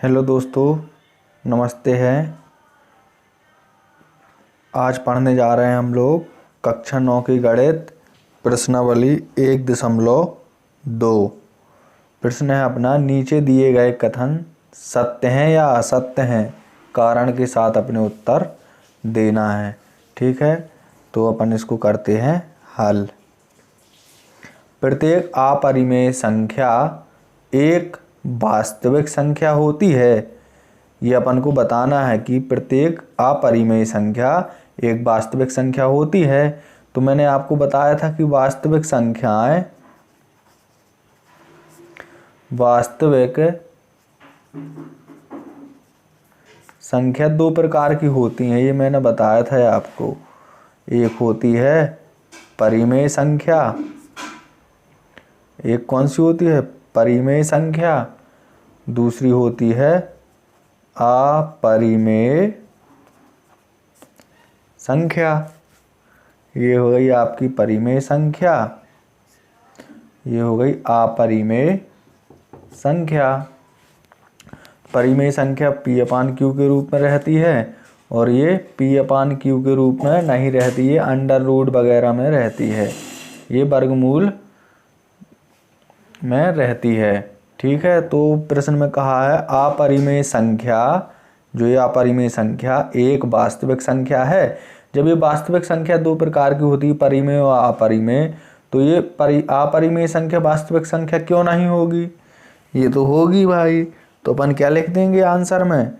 Hello दोस्तों, नमस्ते हैं। आज पढ़ने जा रहे हैं हम लोग कक्षा 9 की गणित प्रश्नावली 1.2। प्रश्न है अपना, नीचे दिए गए कथन सत्य हैं या असत्य हैं, कारण के साथ अपने उत्तर देना है। ठीक है, तो अपन इसको करते हैं हल। प्रत्येक अपरिमेय संख्या एक वास्तविक संख्या होती है। ये अपन को बताना है कि प्रत्येक अपरिमेय संख्या एक वास्तविक संख्या होती है। तो मैंने आपको बताया था कि वास्तविक संख्या दो प्रकार की होती हैं। ये मैंने बताया था आपको। एक होती है परिमेय संख्या, एक कौन सी होती है? परिमेय संख्या। दूसरी होती है अपरिमेय संख्या। ये हो गई आपकी परिमेय संख्या, ये हो गई अपरिमेय संख्या। परिमेय संख्या P/Q के रूप में रहती है और ये P/Q के रूप में नहीं रहती है, अंडर रूट वगैरह में रहती है, ये वर्गमूल में रहती है। ठीक है, तो प्रश्न में कहा है अपरिमेय संख्या, जो ये अपरिमेय संख्या एक वास्तविक संख्या है। जब ये वास्तविक संख्या दो प्रकार की होती है, परिमेय और अपरिमेय, तो ये अपरिमेय संख्या वास्तविक संख्या क्यों नहीं होगी? ये तो होगी भाई। तो अपन क्या लिख देंगे आंसर में?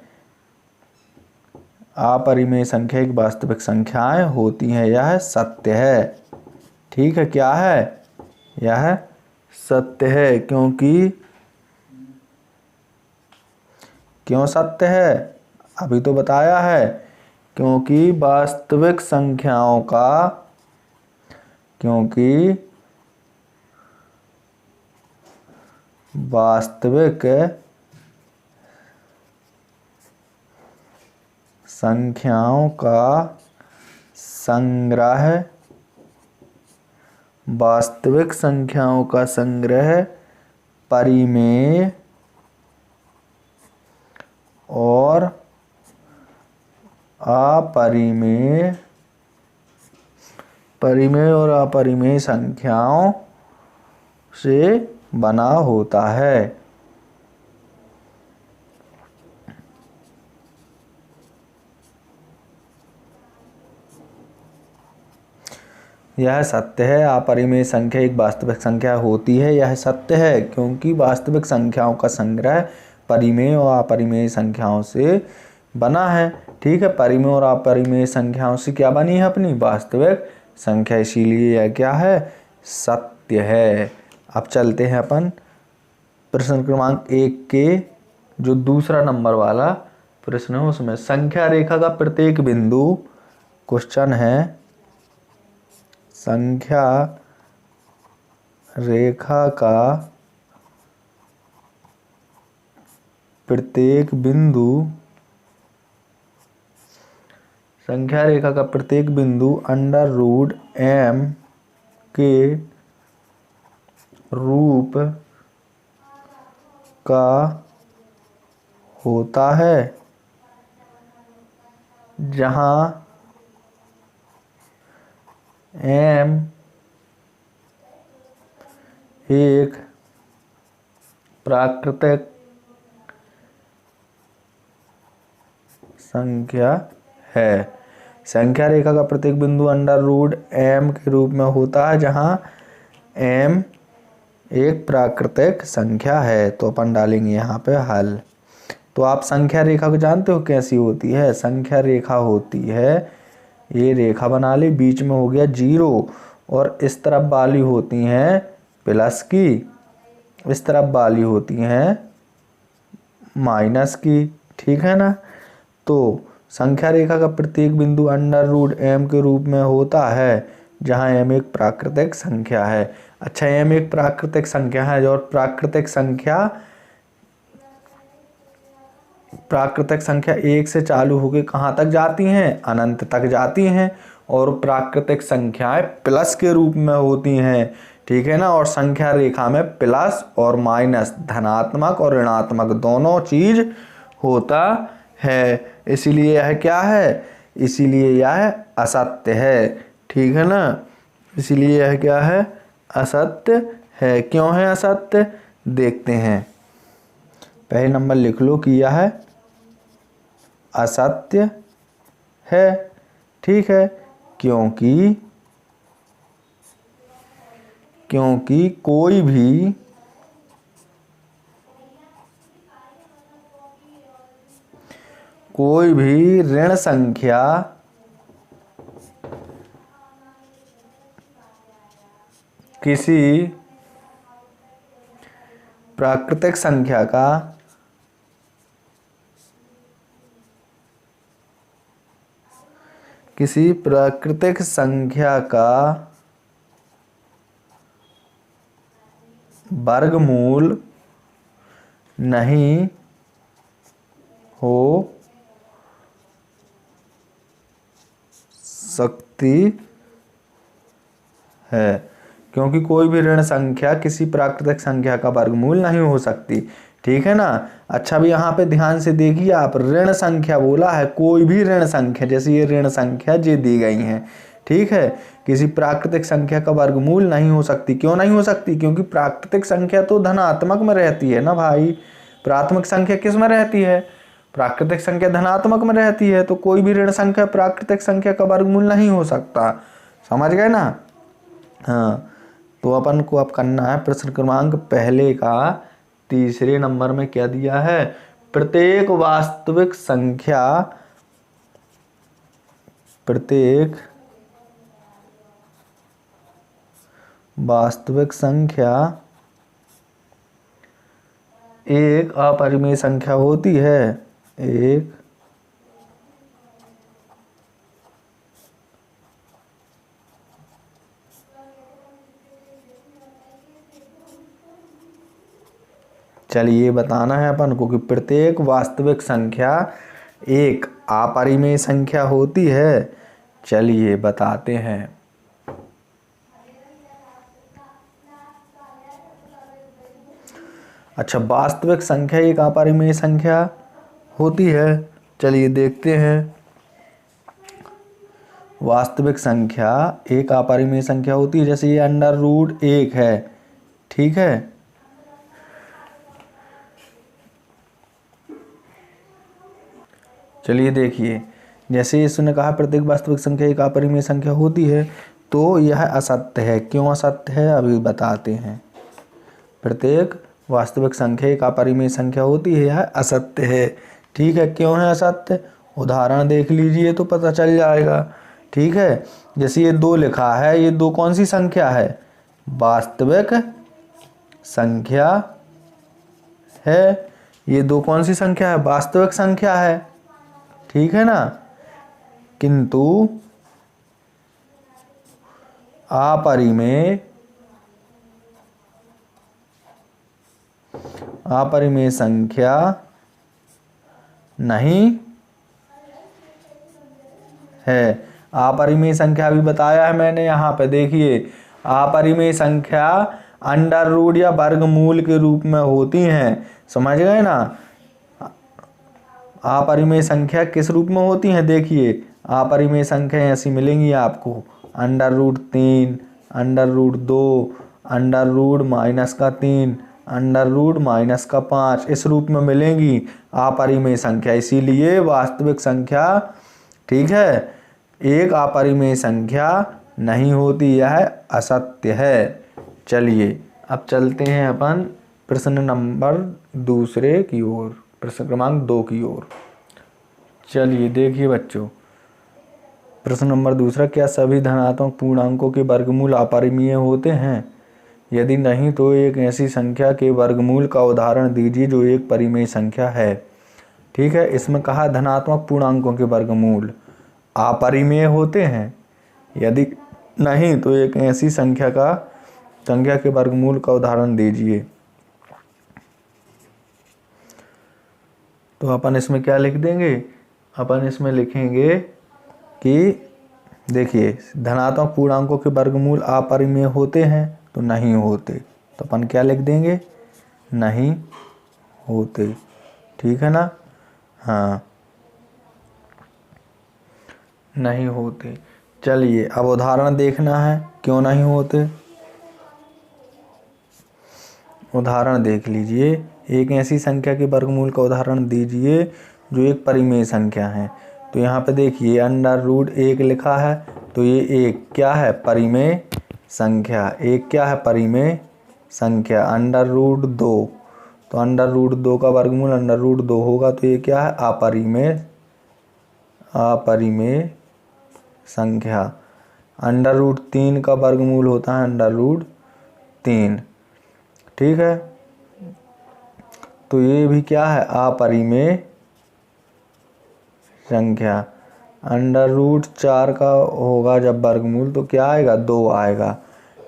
अपरिमेय संख्या एक वास्तविक संख्याएं होती हैं, यह सत्य है। ठीक है, क्या है? यह सत्य है। क्यों सत्य है? अभी तो बताया है, क्योंकि वास्तविक संख्याओं का संग्रह, वास्तविक संख्याओं का संग्रह परिमेय और अपरिमेय संख्याओं से बना होता है। यह सत्य है, अपरिमेय संख्या एक वास्तविक संख्या होती है, यह सत्य है, क्योंकि वास्तविक संख्याओं का संग्रह परिमेय और अपरिमेय संख्याओं से बना है। ठीक है, परिमेय और अपरिमेय संख्याओं से क्या बनी है? अपनी वास्तविक संख्या, इसीलिए यह क्या है? सत्य है। अब चलते हैं अपन प्रश्न क्रमांक 1 के जो दूसरा नंबर वाला प्रश्न है उसमें। संख्या रेखा का प्रत्येक बिंदु, क्वेश्चन है संख्या रेखा का प्रत्येक बिंदु अंडर रूट m के रूप का होता है, जहां m एक प्राकृतिक संख्या है। संख्या रेखा का प्रत्येक बिंदु अंडर रूट m के रूप में होता है, जहां m एक प्राकृतिक संख्या है। तो अपन डालेंगे यहाँ पे हल। तो आप संख्या रेखा को जानते हो कैसी होती है? संख्या रेखा होती है, ये रेखा बना ली, बीच में हो गया 0 और इस तरफ वाली होती हैं प्लस की, इस तरफ वाली होती हैं माइनस की। ठीक है ना? तो संख्या रेखा का प्रत्येक बिंदु अंडर रूट m के रूप में होता है, जहां m एक प्राकृतिक संख्या है। अच्छा, m एक प्राकृतिक संख्या है और प्राकृतिक संख्या 1 से चालू होकर कहाँ तक जाती हैं? अनंत तक जाती हैं। और प्राकृतिक संख्याएं प्लस के रूप में होती हैं। ठीक है ना? और संख्या रेखा में प्लस और माइनस, धनात्मक और ऋणात्मक दोनों चीज होता है, इसीलिए यह क्या है, इसीलिए यह असत्य है। ठीक है ना, इसीलिए यह क्या है, असत्य है। क्यों है असत्य, देखते हैं। पहले नंबर लिख लो कि यह असत्य है। ठीक है, क्योंकि कोई भी ऋण संख्या किसी प्राकृतिक संख्या का वर्गमूल नहीं हो सकती है। क्योंकि कोई भी ऋण संख्या किसी प्राकृतिक संख्या का वर्गमूल नहीं हो सकती। ठीक है ना। अच्छा, भी यहाँ पे ध्यान से देखिए, आप ऋण संख्या बोला है, कोई भी ऋण संख्या, जैसे ये ऋण संख्या जे दी गई हैं। ठीक है, किसी प्राकृतिक संख्या का वर्गमूल नहीं हो सकती। क्यों नहीं हो सकती, क्योंकि प्राकृतिक संख्या तो धनात्मक में रहती है ना भाई। प्राथमिक संख्या किस में रहती है, प्राकृतिक संख्या धनात्मक में रहती है। तो कोई भी ऋण संख्या प्राकृतिक संख्या का वर्गमूल नहीं हो सकता। समझ गए ना। हाँ, तो अपन को अब करना है प्रश्न क्रमांक पहले का तीसरे नंबर में क्या दिया है, प्रत्येक वास्तविक संख्या एक अपरिमेय संख्या होती है। एक चलिए बताना है अपन को कि प्रत्येक वास्तविक संख्या एक अपरिमेय संख्या होती है। चलिए बताते हैं। अच्छा, वास्तविक संख्या एक अपरिमेय संख्या होती है। चलिए देखते हैं। वास्तविक संख्या एक अपरिमेय संख्या होती है, जैसे ये अंडर रूट एक है। ठीक है, चलिए देखिए, जैसे इसने कहा प्रत्येक वास्तविक संख्या एक अपरिमेय संख्या होती है, तो यह असत्य है। क्यों असत्य है, अभी बताते हैं। प्रत्येक वास्तविक संख्या एक अपरिमेय संख्या होती है, यह असत्य है। ठीक है, क्यों है असत्य, उदाहरण देख लीजिए तो पता चल जाएगा। ठीक है, जैसे ये 2 लिखा है, ये 2 कौन सी संख्या है, वास्तविक संख्या है। ये 2 कौन सी संख्या है, वास्तविक संख्या है। ठीक है ना, किंतु अपरिमेय संख्या नहीं है। अपरिमेय संख्या भी बताया है मैंने यहाँ पे, देखिए अपरिमेय संख्या अंडर रूट या वर्गमूल के रूप में होती हैं। समझ गए ना। अपरिमेय संख्या किस रूप में होती हैं, देखिए अपरिमेय संख्या ऐसी मिलेंगी आपको, under root 3, under root 2, under root -3, under root -5, इस रूप में मिलेंगी अपरिमेय संख्या। इसीलिए वास्तविक संख्या, ठीक है, एक अपरिमेय संख्या नहीं होती, यह असत्य है। चलिए अब चलते हैं अपन प्रश्न नंबर दूसरे की ओर, प्रश्न क्रमांक 2 की ओर। चलिए देखिए बच्चों, प्रश्न नंबर दूसरा, क्या सभी धनात्मक पूर्णांकों के वर्गमूल अपरिमेय होते हैं? यदि नहीं तो एक ऐसी संख्या के वर्गमूल का उदाहरण दीजिए जो एक परिमेय संख्या है। ठीक है, इसमें कहा धनात्मक पूर्णांकों के वर्गमूल अपरिमेय होते हैं। यदि नहीं तो एक ऐसी संख्या के वर्गमूल का उदाहरण दीजिए। तो अपन इसमें क्या लिख देंगे, अपन इसमें लिखेंगे कि देखिए धनात्मक पूर्णांकों के वर्गमूल अपरिमेय होते हैं, तो नहीं होते, तो अपन क्या लिख देंगे, नहीं होते। ठीक है ना। हाँ, नहीं होते। चलिए अब उदाहरण देखना है क्यों नहीं होते। उदाहरण देख लीजिए, एक ऐसी संख्या के वर्गमूल का उदाहरण दीजिए जो एक परिमेय संख्या है। तो यहाँ पे देखिए √1 लिखा है, तो ये एक क्या है, परिमेय संख्या। एक क्या है, परिमेय संख्या। √2, तो √2 का वर्गमूल √2 होगा, तो ये क्या है, अपरिमेय संख्या। √3 का वर्गमूल होता है √3, ठीक है। तो ये भी क्या है, अपरिमेय संख्या। √4 का होगा जब वर्गमूल तो क्या आएगा, 2 आएगा,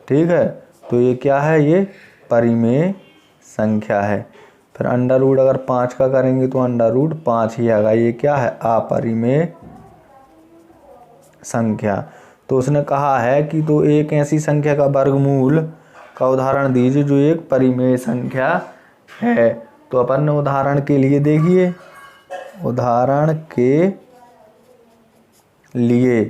ठीक है। तो ये क्या है, ये परिमेय संख्या है। फिर अगर 5 का करेंगे तो √5 ही आएगा। ये क्या है, अपरिमेय संख्या। तो उसने कहा है कि तो एक ऐसी संख्या का वर्गमूल का उदाहरण दीजिए जो एक परिमेय संख्या है। तो अपन उदाहरण के लिए देखिए, उदाहरण के लिए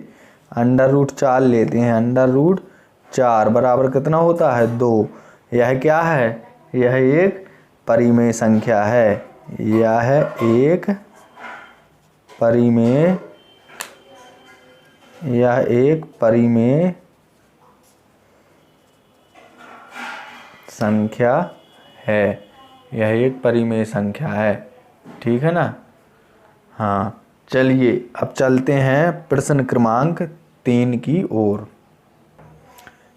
√4 लेते हैं। √4 बराबर कितना होता है, 2। यह क्या है, यह एक परिमेय संख्या है। यह एक परिमेय संख्या है। यह एक परिमेय संख्या है, ठीक है ना। हाँ, चलिए अब चलते हैं प्रश्न क्रमांक 3 की ओर।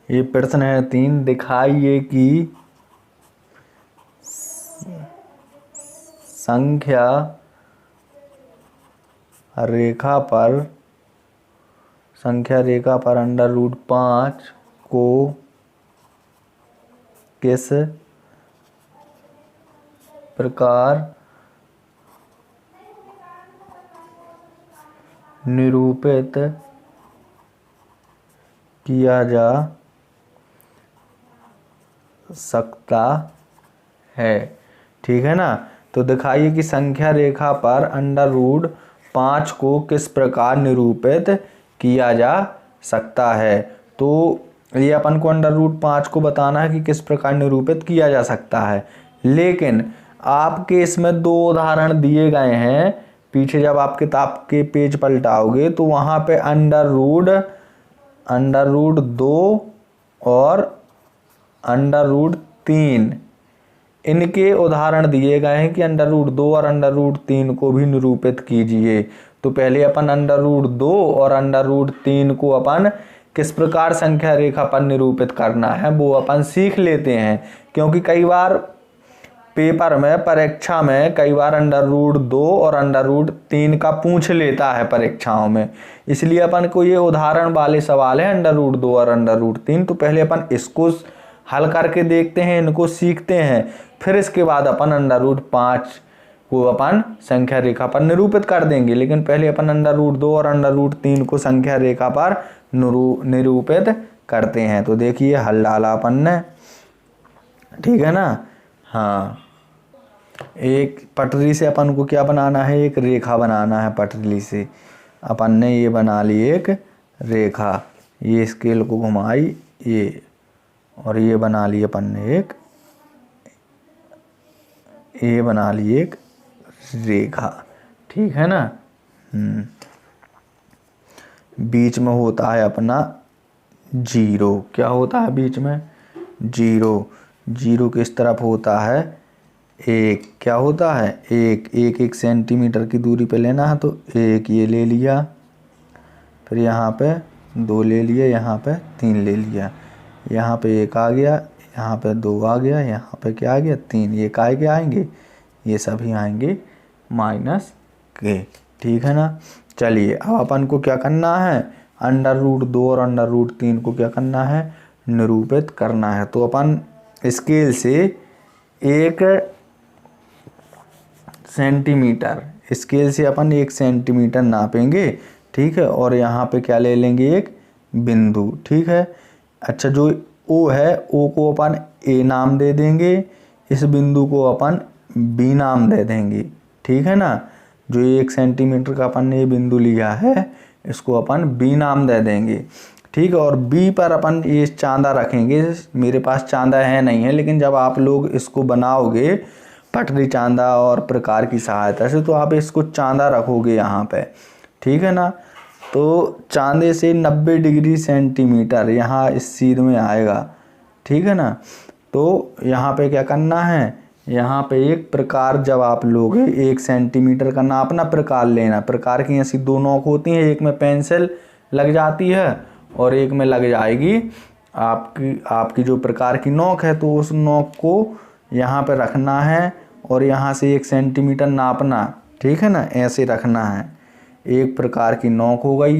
ये प्रश्न है 3। दिखाइए कि संख्या रेखा पर √5 को किस प्रकार निरूपित किया जा सकता है, ठीक है ना। तो दिखाइए कि संख्या रेखा पर √5 को किस प्रकार निरूपित किया जा सकता है। तो ये अपन को √5 को बताना है कि किस प्रकार निरूपित किया जा सकता है। लेकिन आपके इसमें 2 उदाहरण दिए गए हैं। पीछे जब आप किताब के पेज पलटाओगे तो वहाँ पे √2 और √3 इनके उदाहरण दिए गए हैं कि √2 और √3 को भी निरूपित कीजिए। तो पहले अपन √2 और √3 को अपन किस प्रकार संख्या रेखा पर निरूपित करना है वो अपन सीख लेते हैं। क्योंकि कई बार पेपर में, परीक्षा में कई बार √2 और √3 का पूछ लेता है परीक्षाओं में। इसलिए अपन को ये उदाहरण वाले सवाल है √2 और √3। तो पहले अपन इसको हल करके देखते हैं, इनको सीखते हैं, फिर इसके बाद अपन √5 को अपन संख्या रेखा पर निरूपित कर देंगे। लेकिन पहले अपन √2 और √3 को संख्या रेखा पर निरूपित करते हैं। तो देखिए हल डाला अपन ने, ठीक है ना। हाँ, एक पटरी से अपन को क्या बनाना है, एक रेखा बनाना है। पटरी से अपन ने ये बना ली एक रेखा, ये स्केल को घुमाई ये, और ये बना ली अपन ने ये बना ली एक रेखा, ठीक है ना। बीच में होता है अपना 0। क्या होता है बीच में, 0 किस तरफ होता है, 1। क्या होता है, 1 सेंटीमीटर की दूरी पे लेना है, तो 1 ये ले लिया, फिर यहाँ पे 2 ले लिया, यहाँ पे 3 ले लिया, यहाँ पे 1 आ गया, यहाँ पे 2 आ गया, यहाँ पे क्या आ गया, 3। ये काय के आएंगे, ये सभी आएंगे माइनस के, ठीक है ना। चलिए अब अपन को क्या करना है, √2 और √3 को क्या करना है, निरूपित करना है। तो अपन स्केल से 1 सेंटीमीटर, स्केल से अपन 1 सेंटीमीटर नापेंगे, ठीक है। और यहाँ पे क्या ले लेंगे, एक बिंदु, ठीक है। अच्छा, जो O है, O को अपन A नाम दे देंगे, इस बिंदु को अपन B नाम दे देंगे, ठीक है ना। जो 1 सेंटीमीटर का अपन ने ये बिंदु लिया है इसको अपन बी नाम दे देंगे, ठीक है। और बी पर अपन ये चांदा रखेंगे। मेरे पास चांदा है नहीं है, लेकिन जब आप लोग इसको बनाओगे पटरी चांदा और प्रकार की सहायता से तो आप इसको चांदा रखोगे यहाँ पे, ठीक है ना। तो चांदे से 90 डिग्री सेंटीमीटर यहाँ इस सीध में आएगा, ठीक है ना। तो यहाँ पे क्या करना है, यहाँ पे एक प्रकार जब आप लोगे 1 सेंटीमीटर का नापना, प्रकार लेना। प्रकार की ऐसी 2 नोक होती हैं, एक में पेंसिल लग जाती है और एक में लग जाएगी आपकी जो प्रकार की नोक है। तो उस नोक को यहाँ पे रखना है और यहाँ से 1 सेंटीमीटर नापना, ठीक है ना, ऐसे रखना है। एक प्रकार की नोक हो गई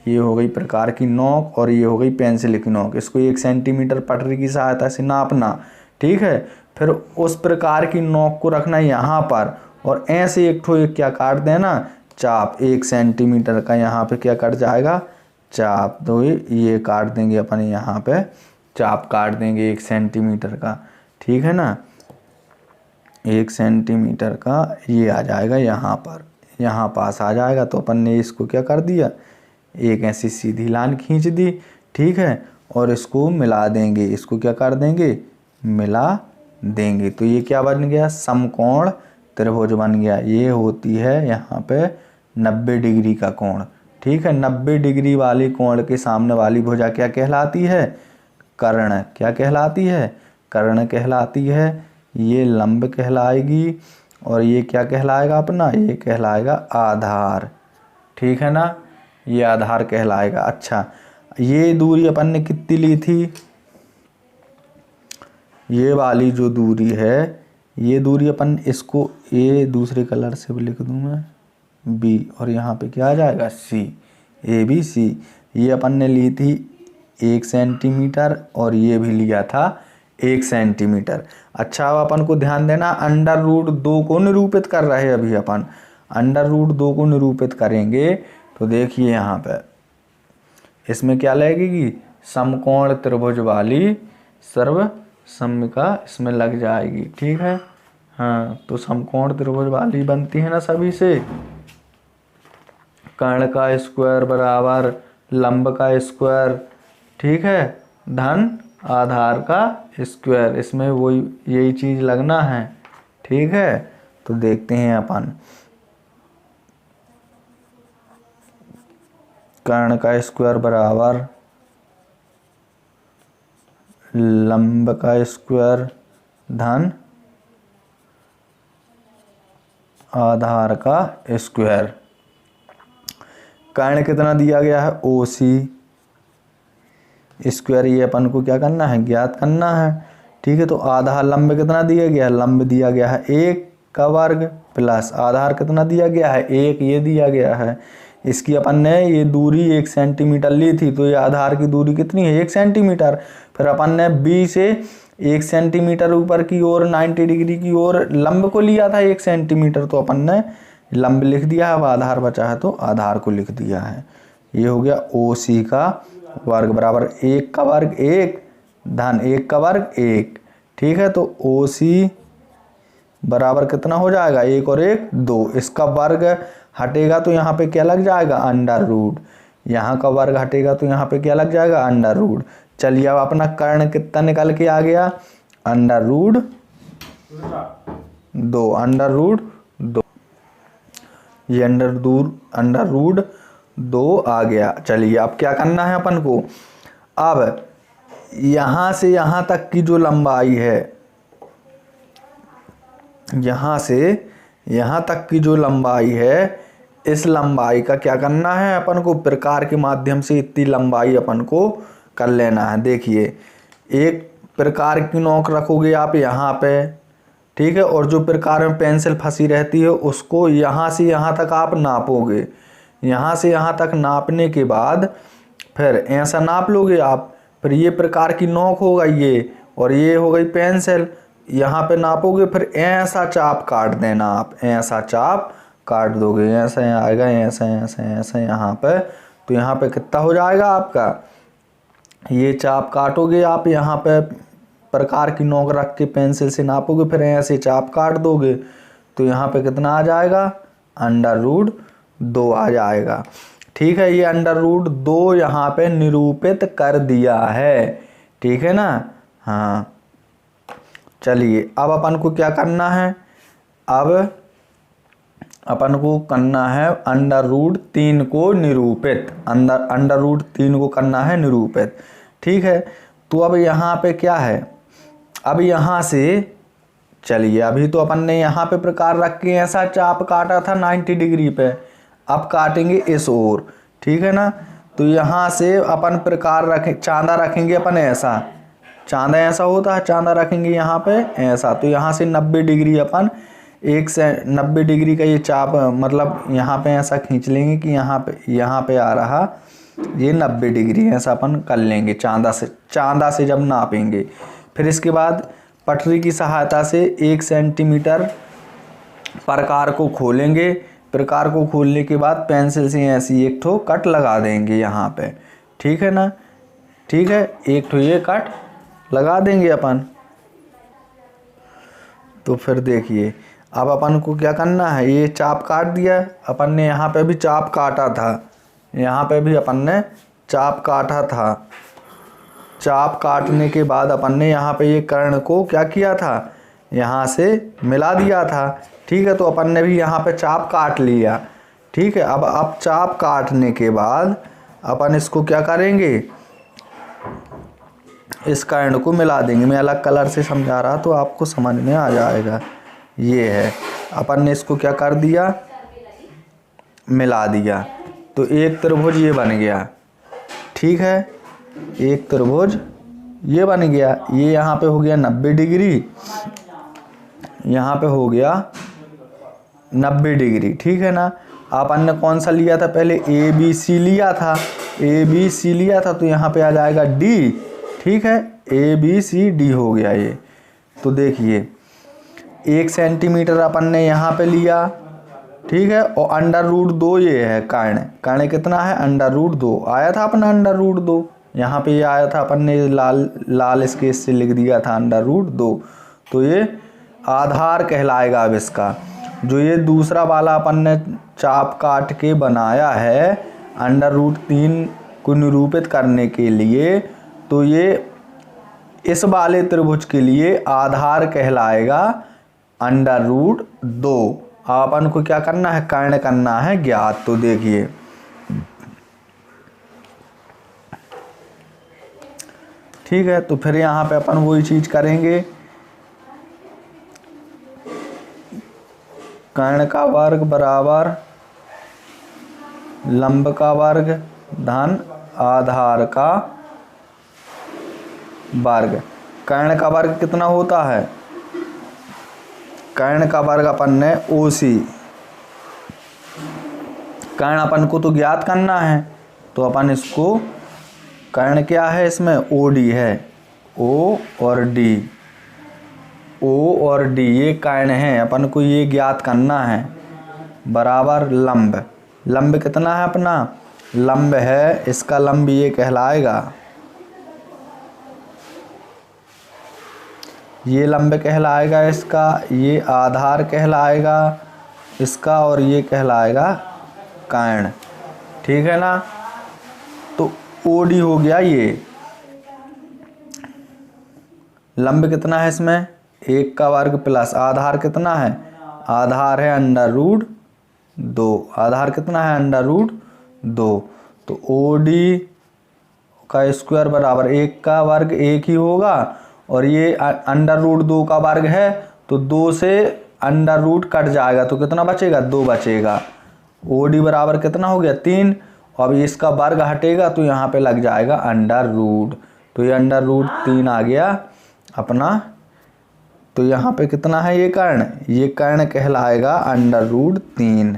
ये हो गई प्रकार की नोक और ये हो गई पेंसिल की नोक। इसको 1 सेंटीमीटर पटरी की सहायता से नापना, ठीक है। फिर उस प्रकार की नोक को रखना यहाँ पर और ऐसे एक क्या काट देना, चाप 1 सेंटीमीटर का यहाँ पे क्या कट जाएगा, चाप। तो ये काट देंगे अपन, यहाँ पे चाप काट देंगे 1 सेंटीमीटर का, ठीक है ना। 1 सेंटीमीटर का ये आ जाएगा यहाँ पर, यहाँ पास आ जाएगा। तो अपन ने इसको क्या कर दिया, एक ऐसी सीधी लाइन खींच दी, ठीक है। और इसको मिला देंगे, इसको क्या कर देंगे, मिला देंगे। तो ये क्या बन गया, समकोण त्रिभुज बन गया। ये होती है यहाँ पे 90 डिग्री का कोण, ठीक है। 90 डिग्री वाली कोण के सामने वाली भुजा क्या कहलाती है, कर्ण। क्या कहलाती है, कर्ण कहलाती है। ये लंब कहलाएगी और ये क्या कहलाएगा अपना, ये कहलाएगा आधार, ठीक है ना। ये आधार कहलाएगा। अच्छा, ये दूरी अपन ने कितनी ली थी, ये वाली जो दूरी है, ये दूरी अपन इसको ए दूसरे कलर से भी लिख दूँ मैं, बी, और यहाँ पे क्या आ जाएगा, सी, ए बी सी। ये अपन ने ली थी 1 सेंटीमीटर और ये भी लिया था 1 सेंटीमीटर। अच्छा, अब अपन को ध्यान देना, √2 को निरूपित कर रहे हैं अभी अपन। √2 को निरूपित करेंगे तो देखिए यहाँ पे इसमें क्या लगेगी, समकोण त्रिभुज वाली सर्वसम्मिका इसमें लग जाएगी, ठीक है। हाँ, तो समकोण त्रिभुज वाली बनती है ना सभी से, कर्ण का स्क्वायर बराबर लंब का स्क्वायर, ठीक है, धन आधार का स्क्वायर। इसमें वही यही चीज लगना है, ठीक है। तो देखते हैं अपन, कर्ण का स्क्वायर बराबर लंब का स्क्वायर धन आधार का स्क्वायर। कर्ण कितना दिया गया है, OC स्क्वायर, ये अपन को क्या करना है, ज्ञात करना है, ठीक है। तो आधार लंब कितना दिया गया है, लंब दिया गया है 1 का वर्ग प्लस आधार कितना दिया गया है, 1, ये दिया गया है। इसकी अपन ने ये दूरी 1 सेंटीमीटर ली थी, तो ये आधार की दूरी कितनी है, 1 सेंटीमीटर। फिर अपन ने बी से 1 सेंटीमीटर ऊपर की ओर 90 डिग्री की ओर लंब को लिया था 1 सेंटीमीटर, तो अपन ने लंब लिख दिया है। अब आधार बचा है तो आधार को लिख दिया है। ये हो गया OC का वर्ग बराबर 1 का वर्ग 1 धन 1 का वर्ग 1, ठीक है। तो OC बराबर कितना हो जाएगा, 1 और 1 2। इसका वर्ग हटेगा तो यहाँ पे क्या लग जाएगा, √। यहाँ का वर्ग हटेगा तो यहाँ पे क्या लग जाएगा, √। चलिए अब अपना कर्ण कितना निकल के आ गया, √2, √2। ये √2 आ गया। चलिए अब क्या करना है अपन को, अब यहाँ से यहाँ तक की जो लंबाई है, यहाँ से यहाँ तक की जो लंबाई है, इस लंबाई का क्या करना है अपन को, प्रकार के माध्यम से इतनी लंबाई अपन को कर लेना है। देखिए, एक प्रकार की नोक रखोगे आप यहाँ पे, ठीक है, और जो प्रकार में पेंसिल फंसी रहती है उसको यहाँ से यहाँ तक आप नापोगे। यहाँ से यहाँ तक नापने के बाद फिर ऐसा नाप लोगे आप, फिर ये प्रकार की नोक होगा ये, और ये हो गई पेंसिल, यहाँ पे नापोगे, फिर ऐसा चाप काट देना आप, ऐसा चाप काट दोगे, ऐसा आएगा, ऐसा ऐसा ऐसा यहाँ पे। तो यहाँ पे कितना हो जाएगा आपका, ये चाप काटोगे आप, यहाँ पे प्रकार की नोक रख के पेंसिल से नापोगे, फिर ऐसे चाप काट दोगे, तो यहाँ पे कितना आ जाएगा, अंडर रूट 2 आ जाएगा। ठीक है, ये अंडर रूट 2 यहाँ पे निरूपित कर दिया है। ठीक है ना। हाँ, चलिए अब अपन को क्या करना है, अब अपन को करना है अंडर रूट 3 को निरूपित, अंडर रूट 3 को करना है निरूपित। ठीक है, तो अब यहाँ पे क्या है, अब यहाँ से चलिए, अभी तो अपन ने यहाँ पे प्रकार रख के ऐसा चाप काटा था 90 डिग्री पे, अब काटेंगे इस ओर। ठीक है ना, तो यहाँ से अपन प्रकार रखें, चांदा रखेंगे अपन ऐसा, चांदा ऐसा होता है, चांदा रखेंगे यहाँ पे ऐसा, तो यहाँ से 90 डिग्री अपन 90 डिग्री का ये चाप, मतलब यहाँ पे ऐसा खींच लेंगे कि यहाँ पे आ रहा ये 90 डिग्री, ऐसा अपन कर लेंगे चांदा से जब नापेंगे। फिर इसके बाद पटरी की सहायता से 1 सेंटीमीटर प्रकार को खोलेंगे। प्रकार को खोलने के बाद पेंसिल से ऐसी एक ठो कट लगा देंगे यहाँ पे। ठीक है ना, ठीक है, एक ठो ये कट लगा देंगे अपन। तो फिर देखिए अब अपन को क्या करना है, ये चाप काट दिया अपन ने, यहाँ पे भी चाप काटा था, यहाँ पे भी अपन ने चाप काटा था। चाप काटने के बाद अपन ने यहाँ पे ये कर्ण को क्या किया था, यहाँ से मिला दिया था। ठीक है, तो अपन ने भी यहाँ पे चाप काट लिया। ठीक है, अब चाप काटने के बाद अपन इसको क्या करेंगे, इस कर्ण को मिला देंगे। मैं अलग कलर से समझा रहा तो आपको समझ में आ जाएगा। ये है, अपन ने इसको क्या कर दिया, मिला दिया, तो एक त्रिभुज ये बन गया। ठीक है, एक त्रिभुज ये बन गया। ये यहाँ पे हो गया 90 डिग्री, यहाँ पे हो गया 90 डिग्री। ठीक है ना, अपन ने कौन सा लिया था पहले, ABC लिया था, ABC लिया था, तो यहाँ पे आ जाएगा D। ठीक है, ABCD हो गया ये। तो देखिए 1 सेंटीमीटर अपन ने यहाँ पे लिया। ठीक है, और अंडर रूट 2 ये है कर्ण कितना है, अंडर रूट 2 आया था अपना, अंडर रूट 2 यहाँ पे ये आया था, अपन ने लाल स्केच से लिख दिया था अंडर रूट 2। तो ये आधार कहलाएगा। अब इसका जो ये दूसरा वाला अपन ने चाप काट के बनाया है अंडर रूट 3 को निरूपित करने के लिए, तो ये इस वाले त्रिभुज के लिए आधार कहलाएगा अंडर रूट 2। अपन को क्या करना है, कर्ण करना है ज्ञात। तो देखिए ठीक है, तो फिर यहाँ पे अपन वही चीज करेंगे, कर्ण का वर्ग बराबर लंब का वर्ग धन आधार का वर्ग। कर्ण का वर्ग कितना होता है, कर्ण का वर्ग अपन ने OC, कर्ण अपन को तो ज्ञात करना है, तो अपन इसको, कर्ण क्या है इसमें, OD है, O और D, O और D ये कर्ण है, अपन को ये ज्ञात करना है, बराबर लंब। लंब कितना है अपना, लंब है, इसका लंब ये कहलाएगा, ये लंब कहलाएगा इसका, ये आधार कहलाएगा इसका, और ये कहलाएगा कर्ण। ठीक है ना, तो OD हो गया ये। लंब कितना है इसमें, 1 का वर्ग प्लस आधार कितना है, आधार है अंडर रूट 2, आधार कितना है अंडर रूट 2। तो OD का स्क्वायर बराबर 1 का वर्ग 1 ही होगा, और ये अंडर रूट 2 का वर्ग है, तो 2 से अंडर रूट कट जाएगा, तो कितना बचेगा, 2 बचेगा। OD बराबर कितना हो गया, 3। अब इसका वर्ग हटेगा तो यहाँ पे लग जाएगा अंडर रूट, तो ये अंडर रूट 3 आ गया अपना। तो यहाँ पे कितना है ये कर्ण कहलाएगा अंडर रूट 3,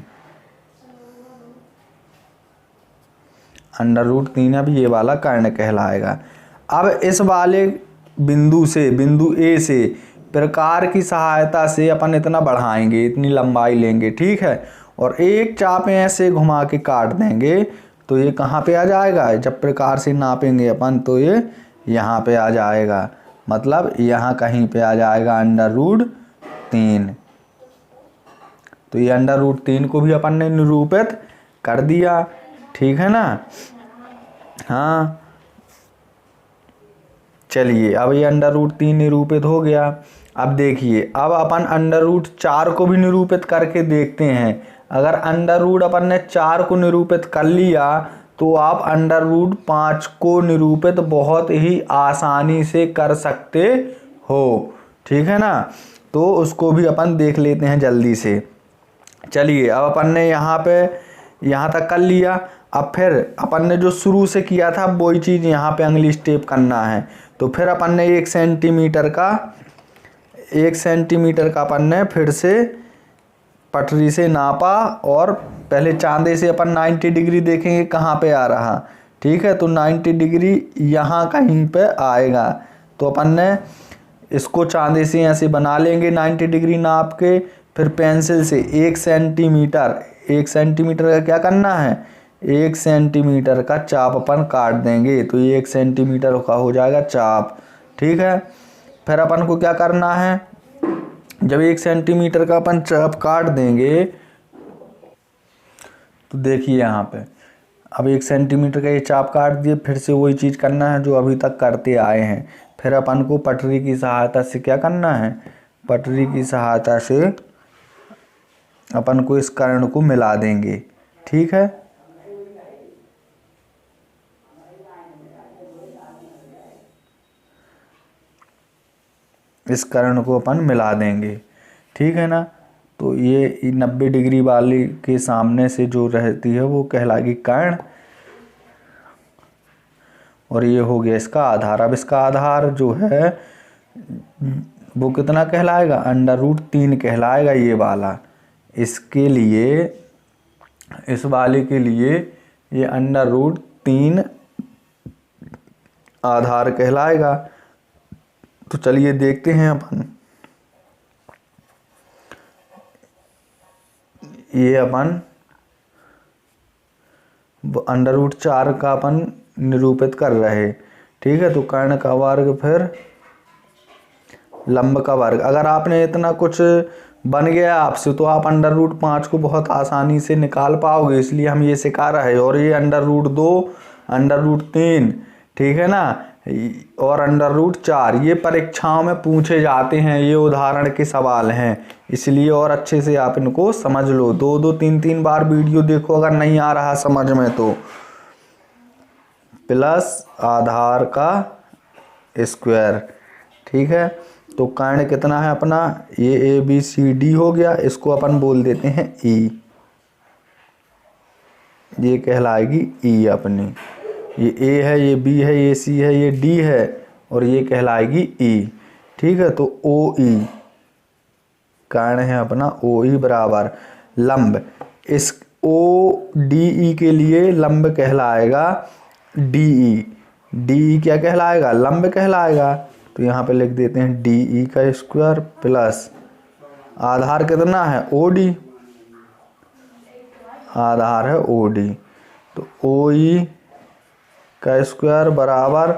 अंडर रूट 3 अब ये वाला कर्ण कहलाएगा। अब इस वाले बिंदु से, बिंदु A से प्रकार की सहायता से अपन इतना बढ़ाएंगे, इतनी लंबाई लेंगे। ठीक है, और एक चाप ऐसे घुमा के काट देंगे, तो ये कहाँ पे आ जाएगा, जब प्रकार से नापेंगे अपन तो ये यहाँ पे आ जाएगा, मतलब यहाँ कहीं पे आ जाएगा अंडर रूट 3। तो ये √3 को भी अपन ने निरूपित कर दिया, ठीक है ना। हाँ चलिए, अब ये √3 निरूपित हो गया। अब देखिए, अब अपन √4 को भी निरूपित करके देखते हैं। अगर अपन ने 4 को निरूपित कर लिया तो आप √5 को निरूपित बहुत ही आसानी से कर सकते हो, ठीक है ना। तो उसको भी अपन देख लेते हैं जल्दी से। चलिए, अब अपन ने यहाँ तक कर लिया। अब फिर अपन ने जो शुरू से किया था वही चीज़ यहाँ पे अगली स्टेप करना है। तो फिर अपन ने 1 सेंटीमीटर का अपन ने फिर से पटरी से नापा, और पहले चांदे से अपन 90 डिग्री देखेंगे कहाँ पे आ रहा, ठीक है। तो 90 डिग्री यहाँ कहीं पे आएगा, तो अपन ने इसको चांदे से ऐसे बना लेंगे 90 डिग्री नाप के। फिर पेंसिल से 1 सेंटीमीटर का क्या करना है, 1 सेंटीमीटर का चाप अपन काट देंगे। तो ये 1 सेंटीमीटर का हो जाएगा चाप, ठीक है। फिर अपन को क्या करना है, जब 1 सेंटीमीटर का अपन चाप काट देंगे तो देखिए यहाँ पे अब 1 सेंटीमीटर का ये चाप काट दिए। फिर से वही चीज़ करना है जो अभी तक करते आए हैं। फिर अपन को पटरी की सहायता से क्या करना है, पटरी की सहायता से अपन को इस कर्ण को मिला देंगे, ठीक है। इस कर्ण को अपन मिला देंगे, ठीक है ना। तो ये 90 डिग्री वाली के सामने से जो रहती है वो कहलाएगी कर्ण, और ये हो गया इसका आधार। अब इसका आधार जो है वो कितना कहलाएगा, √3 कहलाएगा ये वाला। इसके लिए, इस वाले के लिए ये √3 आधार कहलाएगा। तो चलिए देखते हैं अपन। ये अपन √4 का अपन निरूपित कर रहे, ठीक है। तो कर्ण का वर्ग फिर लंब का वर्ग। अगर आपने इतना कुछ बन गया आपसे तो आप √5 को बहुत आसानी से निकाल पाओगे, इसलिए हम ये सिखा रहे हैं। और ये √2, √3, ठीक है ना, और √4 ये परीक्षाओं में पूछे जाते हैं, ये उदाहरण के सवाल हैं, इसलिए और अच्छे से आप इनको समझ लो। 2-2, 3-3 बार वीडियो देखो अगर नहीं आ रहा समझ में तो। प्लस आधार का स्क्वायर, ठीक है। तो कर्ण कितना है अपना, ये ABCD हो गया, इसको अपन बोल देते हैं E। ये कहलाएगी E अपनी। ये A है, ये B है, ये C है, ये D है, और ये कहलाएगी E, ठीक है। तो OE कर्ण है अपना OE बराबर लंब। इस ODE के लिए लंब कहलाएगा DE। DE क्या कहलाएगा, लंब कहलाएगा। तो यहाँ पे लिख देते हैं DE का स्क्वायर प्लस आधार कितना है OD, आधार है OD। तो OE का स्क्वायर बराबर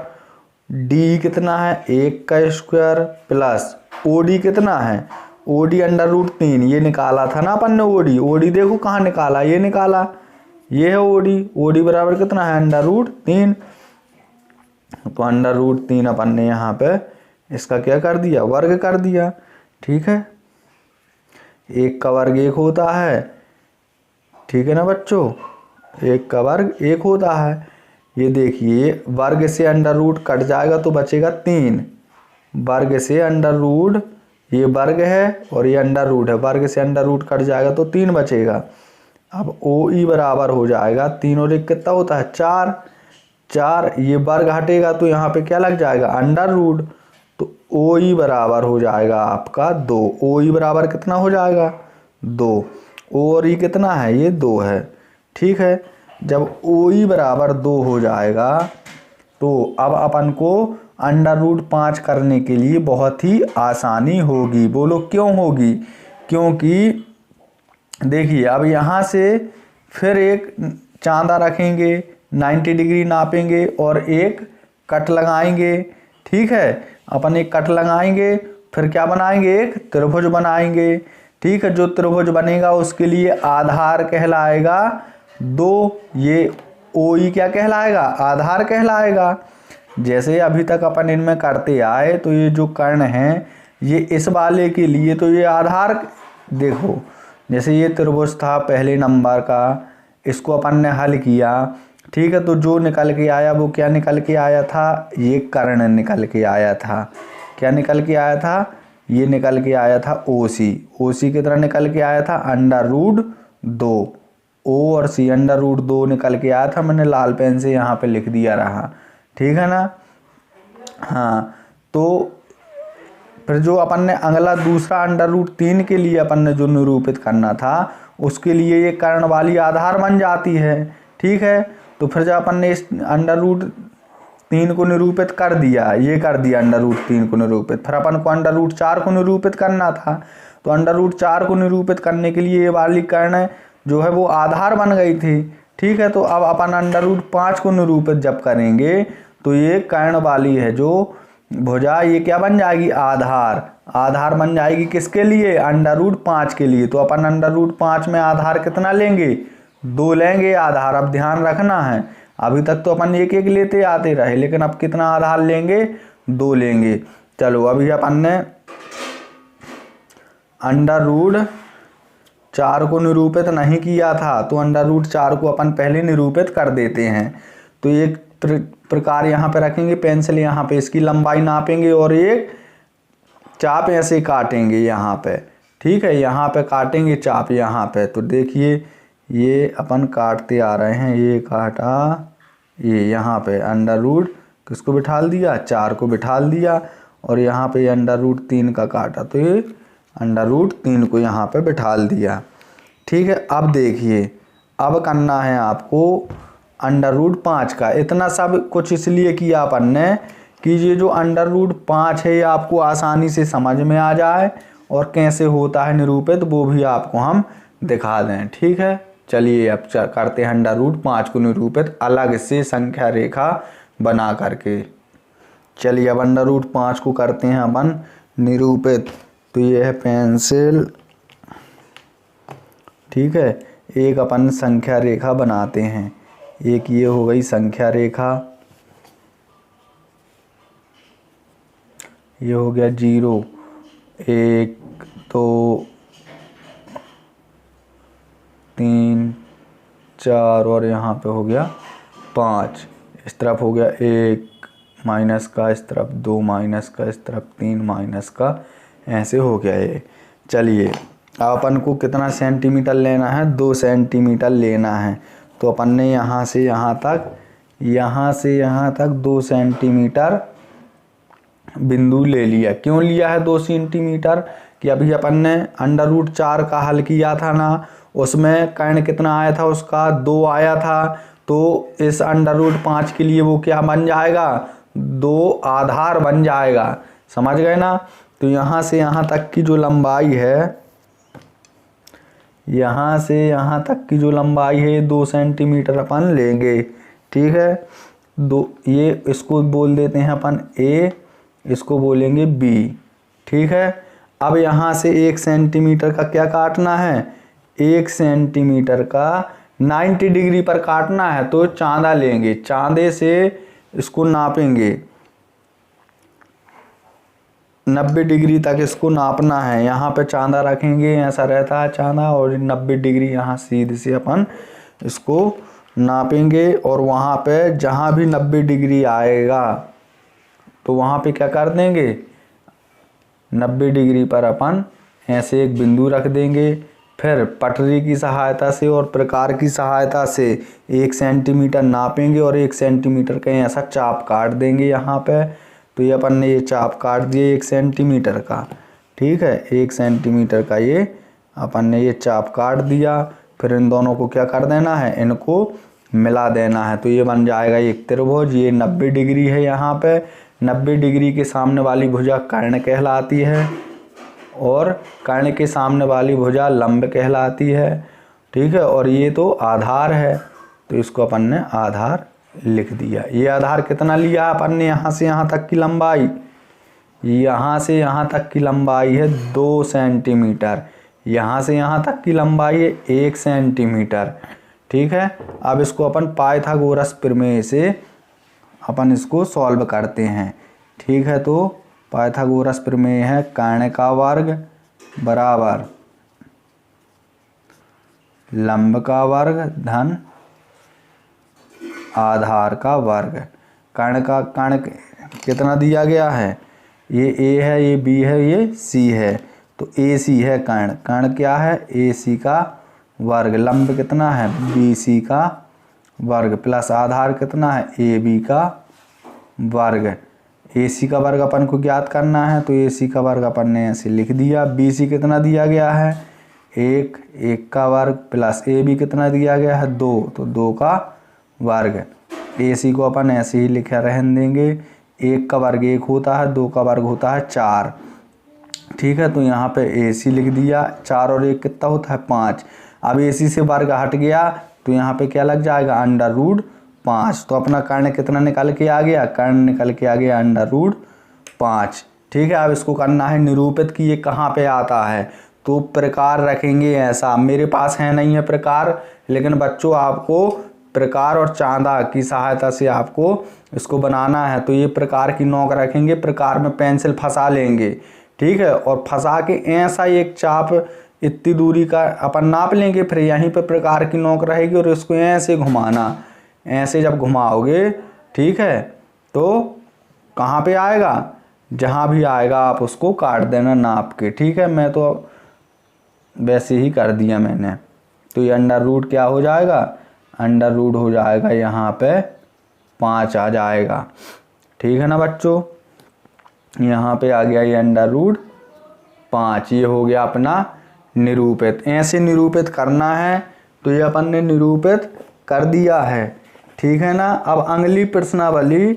D कितना है 1 का स्क्वायर प्लस OD कितना है, OD √3 ये निकाला था ना अपन ने। OD देखो कहाँ निकाला, ये निकाला, ये है OD बराबर कितना है √3। तो √3 अपन ने यहाँ पे इसका क्या कर दिया, वर्ग कर दिया, ठीक है। 1 का वर्ग 1 होता है, ठीक है ना बच्चों, 1 का वर्ग 1 होता है। ये देखिए वर्ग से √ कट जाएगा तो बचेगा 3। वर्ग से √ ये वर्ग है और ये √ है, वर्ग से √ कट जाएगा तो 3 बचेगा। अब OE बराबर हो जाएगा 3 और 1 कितना होता है 4। ये वर्ग हटेगा तो यहाँ पे क्या लग जाएगा √ तो OE बराबर हो जाएगा आपका 2। OE बराबर कितना हो जाएगा 2, और E कितना है ये 2 है, ठीक है। जब OE बराबर 2 हो जाएगा तो अब अपन को √5 करने के लिए बहुत ही आसानी होगी। बोलो क्यों होगी, क्योंकि देखिए अब यहाँ से फिर एक चांदा रखेंगे, 90 डिग्री नापेंगे और एक कट लगाएंगे, ठीक है। अपन एक कट लगाएंगे, फिर क्या बनाएंगे, एक त्रिभुज बनाएंगे। ठीक है। जो त्रिभुज बनेगा उसके लिए आधार कहलाएगा 2, ये OE क्या कहलाएगा, आधार कहलाएगा। जैसे अभी तक अपन इनमें करते आए तो ये जो कर्ण है ये इस वाले के लिए तो ये आधार, देखो जैसे ये त्रिभुज था पहले नंबर का, इसको अपन ने हल किया, ठीक है। तो जो निकल के आया वो क्या निकल के आया था, ये कर्ण निकल के आया था। क्या निकल के आया था, ये निकल के आया था OC की तरह निकल के आया था √2, O और C √2 निकल के आया था। मैंने लाल पेन से यहाँ पे लिख दिया रहा, ठीक है ना। हाँ, तो फिर जो अपन ने अगला दूसरा √3 के लिए अपन ने जो निरूपित करना था उसके लिए ये कर्ण वाली आधार बन जाती है, ठीक है। तो फिर जब अपन ने इस √3 को निरूपित कर दिया, ये कर दिया √3 को निरूपित, फिर अपन को √4 को निरूपित करना था। तो √4 को निरूपित करने के लिए ये वाली कर्ण जो है वो आधार बन गई थी, ठीक है। तो अब अपन √5 को निरूपित जब करेंगे तो ये कर्ण वाली है जो भुजा, ये क्या बन जाएगी, आधार बन जाएगी किसके लिए, √5 के लिए। तो अपन √5 में आधार कितना लेंगे, 2 लेंगे आधार। अब ध्यान रखना है, अभी तक तो अपन एक एक लेते आते रहे, लेकिन अब कितना आधार लेंगे, 2 लेंगे। चलो अभी अपन ने √4 को निरूपित नहीं किया था तो √4 को अपन पहले निरूपित कर देते हैं। तो एक प्रकार यहाँ पे रखेंगे, पेंसिल यहाँ पे इसकी लंबाई नापेंगे और एक चाप ऐसे काटेंगे यहाँ पे, ठीक है। यहाँ पे काटेंगे चाप यहाँ पे। तो देखिए ये अपन काटते आ रहे हैं, ये काटा, ये यहाँ पे किसको बिठाल दिया, 4 को बिठाल दिया, और यहाँ पे √3 का काटा तो ये √3 को यहाँ पे बिठाल दिया, ठीक है। अब देखिए अब करना है आपको √5 का। इतना सब कुछ इसलिए किया अपन ने कि ये जो √5 है ये आपको आसानी से समझ में आ जाए और कैसे होता है निरूपित वो भी आपको हम दिखा दें, ठीक है। चलिए अब करते हैं √5 को निरूपित अलग से संख्या रेखा बना करके। चलिए अब √5 को करते हैं अपन निरूपित। तो ये है पेंसिल, ठीक है। एक अपन संख्या रेखा बनाते हैं, एक ये हो गई संख्या रेखा, ये हो गया 0, 1, 2, 3, 4 और यहाँ पे हो गया 5। इस तरफ हो गया 1 माइनस का, इस तरफ 2 माइनस का, इस तरफ 3 माइनस का, ऐसे हो गया ये। चलिए अब अपन को कितना सेंटीमीटर लेना है, 2 सेंटीमीटर लेना है। तो अपन ने यहाँ से यहाँ तक 2 सेंटीमीटर बिंदु ले लिया। क्यों लिया है 2 सेंटीमीटर, कि अभी अपन ने √4 का हल किया था ना, उसमें कर्ण कितना आया था, उसका 2 आया था। तो इस √5 के लिए वो क्या बन जाएगा, 2 आधार बन जाएगा, समझ गए ना। तो यहाँ से यहाँ तक की जो लंबाई है, यहाँ से यहाँ तक की जो लंबाई है 2 सेंटीमीटर अपन लेंगे, ठीक है। ये इसको बोल देते हैं अपन A, इसको बोलेंगे B, ठीक है। अब यहाँ से 1 सेंटीमीटर का क्या काटना है, 1 सेंटीमीटर का 90 डिग्री पर काटना है। तो चांदा लेंगे, चांदे से इसको नापेंगे, 90 डिग्री तक इसको नापना है। यहाँ पे चांदा रखेंगे, ऐसा रहता है चांदा, और 90 डिग्री यहाँ सीधे से अपन इसको नापेंगे। और वहाँ पे जहाँ भी 90 डिग्री आएगा तो वहाँ पे क्या कर देंगे, 90 डिग्री पर अपन ऐसे एक बिंदु रख देंगे। फिर पटरी की सहायता से और प्रकार की सहायता से 1 सेंटीमीटर नापेंगे और 1 सेंटीमीटर का ऐसा चाप काट देंगे यहाँ पे। तो ये अपन ने ये चाप काट दिए 1 सेंटीमीटर का, ठीक है। 1 सेंटीमीटर का ये अपन ने ये चाप काट दिया। फिर इन दोनों को क्या कर देना है, इनको मिला देना है। तो ये बन जाएगा एक त्रिभुज। ये 90 डिग्री है, यहाँ पे 90 डिग्री के सामने वाली भुजा कर्ण कहलाती है और कर्ण के सामने वाली भुजा लंब कहलाती है, ठीक है। और ये तो आधार है, तो इसको अपन ने आधार लिख दिया। ये आधार कितना लिया अपन ने, यहाँ से यहाँ तक की लंबाई, यहाँ से यहाँ तक की लंबाई है 2 सेंटीमीटर, यहाँ से यहाँ तक की लंबाई है 1 सेंटीमीटर। ठीक है, अब इसको अपन पाइथागोरस प्रमेय से अपन इसको सॉल्व करते हैं। ठीक है, तो पाइथागोरस प्रमेय है कर्ण का वर्ग बराबर लंब का वर्ग धन आधार का वर्ग। कर्ण कितना दिया गया है, ये ए है, ये बी है, ये सी है, तो ए सी है कर्ण क्या है, ए सी का वर्ग। लंब कितना है, बी सी का वर्ग प्लस आधार कितना है, ए बी का वर्ग। ए सी का वर्ग अपन को ज्ञात करना है, तो ए सी का वर्ग अपन ने ऐसे लिख दिया। बी सी कितना दिया गया है, 1 का वर्ग प्लस ए बी कितना दिया गया है, 2, तो 2 का वर्ग। ए सी को अपन ऐसे ही लिखा रहने देंगे। 1 का वर्ग 1 होता है, 2 का वर्ग होता है 4। ठीक है, तो यहाँ पे ए सी लिख दिया। 4 और 1 कितना होता है, 5। अब ए सी से वर्ग हट गया तो यहाँ पे क्या लग जाएगा, √5। तो अपना कर्ण कितना निकल के आ गया, कर्ण निकल के आ गया √5। ठीक है, अब इसको करना है निरूपित कि ये कहाँ पे आता है। तो प्रकार रखेंगे ऐसा, मेरे पास है नहीं है प्रकार, लेकिन बच्चों आपको प्रकार और चांदा की सहायता से आपको इसको बनाना है। तो ये प्रकार की नोक रखेंगे, प्रकार में पेंसिल फंसा लेंगे। ठीक है, और फंसा के ऐसा एक चाप इतनी दूरी का अपन नाप लेंगे, फिर यहीं पे प्रकार की नोक रहेगी और इसको ऐसे घुमाना। ऐसे जब घुमाओगे, ठीक है, तो कहाँ पे आएगा, जहाँ भी आएगा आप उसको काट देना नाप के। ठीक है, मैं तो वैसे ही कर दिया मैंने। तो ये √ क्या हो जाएगा, √ हो जाएगा यहाँ पे 5 आ जाएगा। ठीक है ना बच्चों, यहाँ पे आ गया ये √5। ये हो गया अपना निरूपित। ऐसे निरूपित करना है, तो ये अपन ने निरूपित कर दिया है। ठीक है ना। अब अगली प्रश्नावली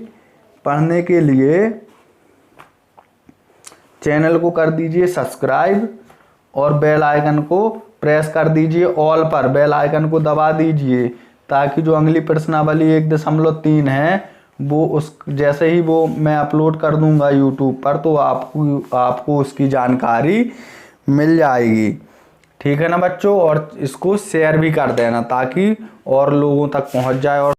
पढ़ने के लिए चैनल को कर दीजिए सब्सक्राइब और बेल आइकन को प्रेस कर दीजिए ऑल पर, बेल आइकन को दबा दीजिए, ताकि जो अगली प्रश्नावली 1.3 है वो उस जैसे ही वो मैं अपलोड कर दूंगा यूट्यूब पर, तो आपको उसकी जानकारी मिल जाएगी। ठीक है ना बच्चों, और इसको शेयर भी कर देना ताकि और लोगों तक पहुंच जाए और